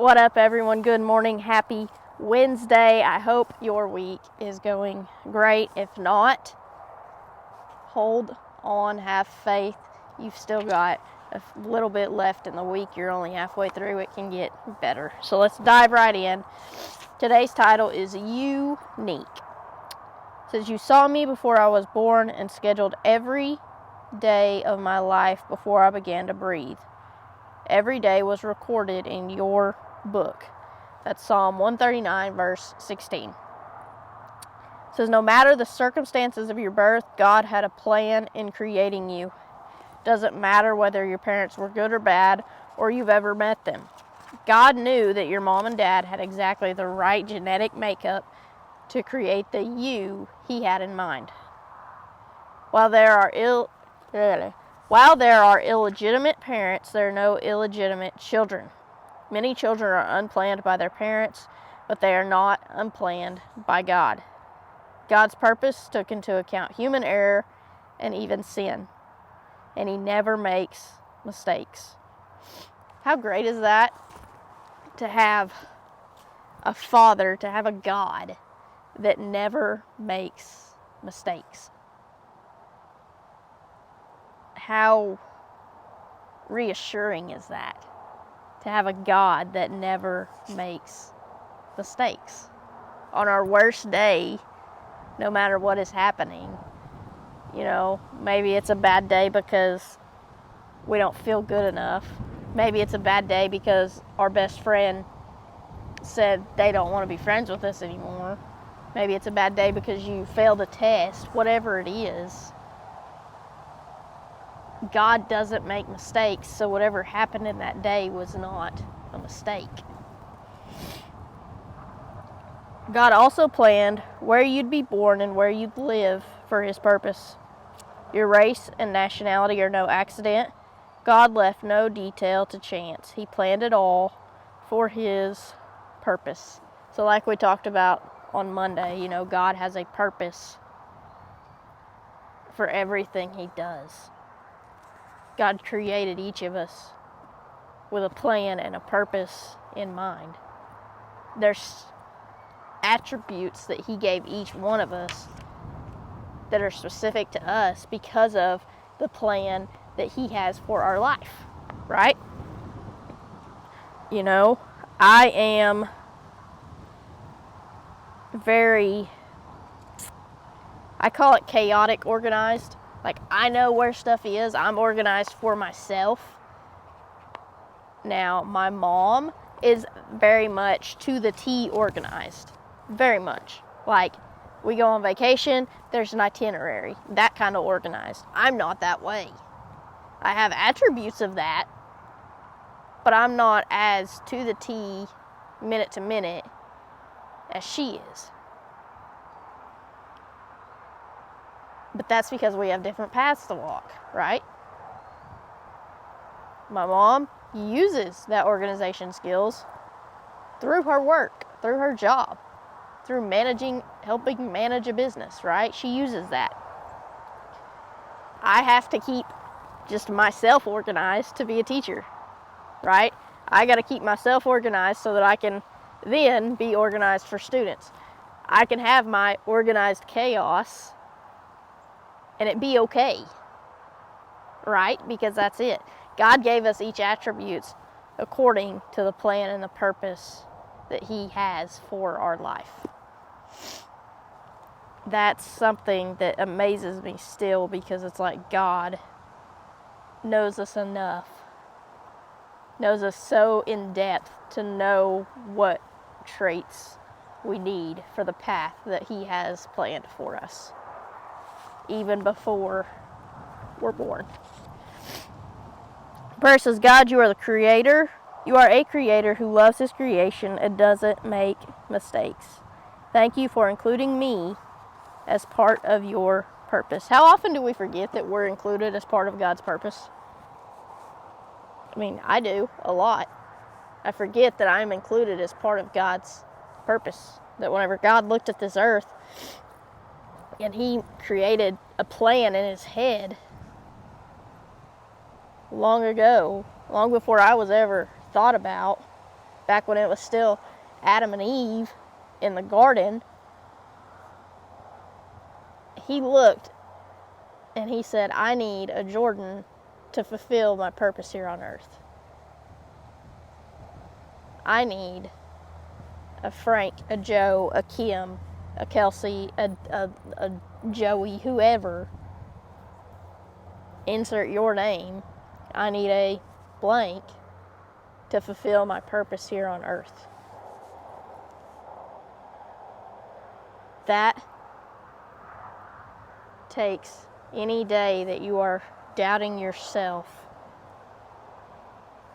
What up, everyone? Good morning. Happy Wednesday. I hope your week is going great. If not, hold on, have faith. You've still got a little bit left in the week. You're only halfway through. It can get better. So let's dive right in. Today's title is Unique. It says, you saw me before I was born and scheduled every day of my life before I began to breathe. Every day was recorded in your book. That's Psalm 139, verse 16. It says, no matter the circumstances of your birth, God had a plan in creating you. Doesn't matter whether your parents were good or bad, or you've ever met them. God knew that your mom and dad had exactly the right genetic makeup to create the you He had in mind. While there are illegitimate parents, there are no illegitimate children. Many children are unplanned by their parents, but they are not unplanned by God. God's purpose took into account human error and even sin, and He never makes mistakes. How great is that? To have a Father, to have a God that never makes mistakes. How reassuring is that? To have a God that never makes mistakes. On our worst day, no matter what is happening, maybe it's a bad day because we don't feel good enough. Maybe it's a bad day because our best friend said they don't want to be friends with us anymore. Maybe it's a bad day because you failed a test. Whatever it is, God doesn't make mistakes, so whatever happened in that day was not a mistake. God also planned where you'd be born and where you'd live for His purpose. Your race and nationality are no accident. God left no detail to chance. He planned it all for His purpose. So like we talked about on Monday, God has a purpose for everything He does. God created each of us with a plan and a purpose in mind. There's attributes that He gave each one of us that are specific to us because of the plan that He has for our life, right? I am I call it chaotic organized. Like, I know where stuff is. I'm organized for myself. Now, my mom is very much to the T organized. Very much. Like, we go on vacation, there's an itinerary. That kind of organized. I'm not that way. I have attributes of that, but I'm not as to the T, minute to minute, as she is. But that's because we have different paths to walk, right? My mom uses that organization skills through her work, through her job, through helping manage a business, right? She uses that. I have to keep just myself organized to be a teacher, right? I got to keep myself organized so that I can then be organized for students. I can have my organized chaos and it be okay, right? Because that's it. God gave us each attributes according to the plan and the purpose that He has for our life. That's something that amazes me still, because it's like God knows us enough, knows us so in depth to know what traits we need for the path that He has planned for us, even before we're born. Prayer says, God, you are the creator. You are a creator who loves His creation and doesn't make mistakes. Thank you for including me as part of your purpose. How often do we forget that we're included as part of God's purpose? I mean, I do a lot. I forget that I'm included as part of God's purpose. That whenever God looked at this earth and He created a plan in His head long ago, long before I was ever thought about, back when it was still Adam and Eve in the garden, he looked and he said, I need a Jordan to fulfill my purpose here on earth. I need a Frank, a Joe, a Kim, a Kelsey, a Joey, whoever. Insert your name. I need a blank to fulfill my purpose here on earth. That takes any day that you are doubting yourself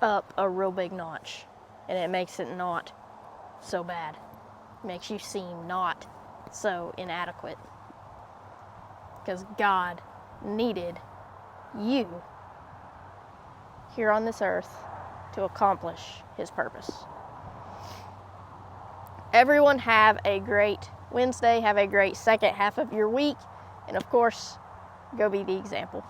up a real big notch, and it makes it not so bad. It makes you seem not so inadequate, because God needed you here on this earth to accomplish his purpose. Everyone have a great Wednesday. Have a great second half of your week. And of course, go be the example.